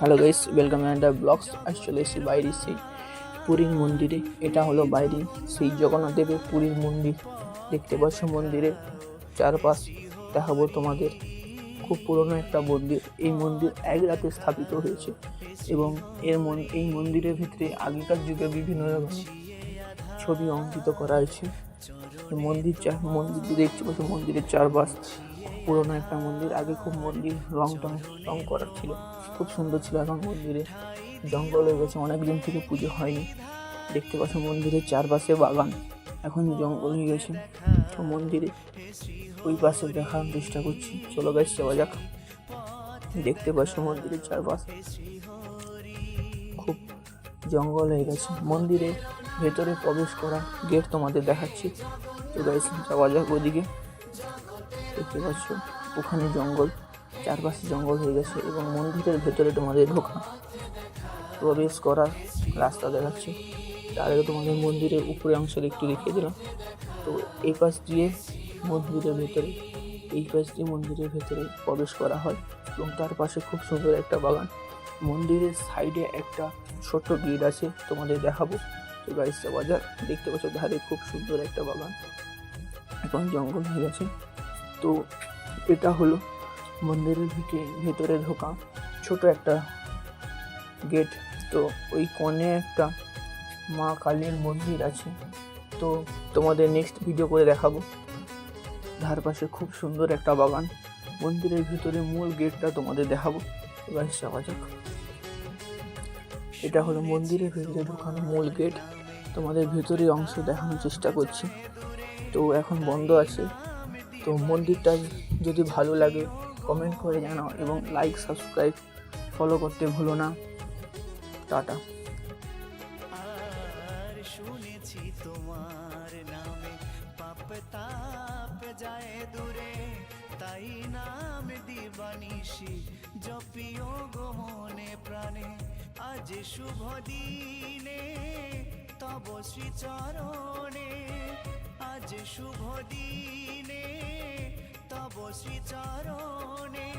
Hello guys, welcome and blogs. আজ চলে এসেছি বাইরে সেই পুরীর মন্দিরে। এটা হলো বাইরে সেই জগন্নাথ দেবের পুরীর মন্দির। দেখতে পাচ্ছ মন্দিরের চারপাশ দেখাবো তোমাদের। খুব পুরনো একটা মন্দির। এই মন্দির এক রাতে স্থাপিত হয়েছে এবং এই মন্দিরের ভিতরে আগেকার যুগে বিভিন্ন রকম ছবি অঙ্কিত করা হয়েছে। মন্দির দেখতে পাচ্ছ মন্দিরের চারপাশ পুরোনো একটা মন্দির। আগে খুব মন্দির রং করা ছিল, খুব সুন্দর ছিল। এখন মন্দিরে জঙ্গল হয়ে গেছে, অনেকদিন থেকে পুজো হয়নি। দেখতে পাচ্ছ মন্দিরের চারপাশে বাগান, এখন জঙ্গল হয়ে গেছে। তো মন্দিরে ওই পাশে দেখার চেষ্টা করছি, চলো গাইস যাওয়া যাক। দেখতে পাচ্ছ মন্দিরের চারপাশ খুব জঙ্গল হয়ে গেছে। মন্দিরের ভেতরে প্রবেশ করা গেট তোমাদের দেখাচ্ছি, তো গাইস যাওয়া যাক ওদিকে। দেখতে পাচ্ছ ওখানে জঙ্গল, চারপাশে জঙ্গল হয়ে গেছে এবং মন্দিরের ভেতরে তোমাদের প্রবেশ করার রাস্তা দেখাচ্ছে। তার আগে তোমাদের মন্দিরের উপরে অংশ একটু দেখিয়ে দিলাম। তো এই পাশ দিয়ে মন্দিরের ভেতরে প্রবেশ করা হয় এবং তার পাশে খুব সুন্দর একটা বাগান। মন্দিরের সাইডে একটা ছোট্ট গেট আছে, তোমাদের দেখাবো। তো গাইস বাজার দেখতে পাচ্ছ ধারে খুব সুন্দর একটা বাগান, এখন জঙ্গল হয়ে গেছে। তো এটা হলো মন্দিরের ভেতরে ঢোকা ছোট একটা গেট। তো ওই কোণে একটা মা কালীর মন্দির আছে, তো তোমাদের নেক্সট ভিডিও করে দেখাবো। ধার পাশে খুব সুন্দর একটা বাগান, মন্দিরের ভিতরে মূল গেটটা তোমাদের দেখাবো। এবার যাওয়া যাক। এটা হলো মন্দিরের ভিতরে ঢোকানো মূল গেট, তোমাদের ভিতরের অংশ দেখানোর চেষ্টা করছি। তো এখন বন্ধ আছে। তো মন্দিরটা যদি ভালো লাগে কমেন্ট করে জানাও এবং লাইক সাবস্ক্রাইব ফলো করতে ভুলো না। টাটা। শুনেছি তোমার নামে পাপ তাপ যায় দূরে, তাই নাম দিবানিশি জপিও গো মনে প্রাণে। আজ শুভ দিনে তব শ্রীচরণে, আজ শুভ দিনে তব শ্রীচরণে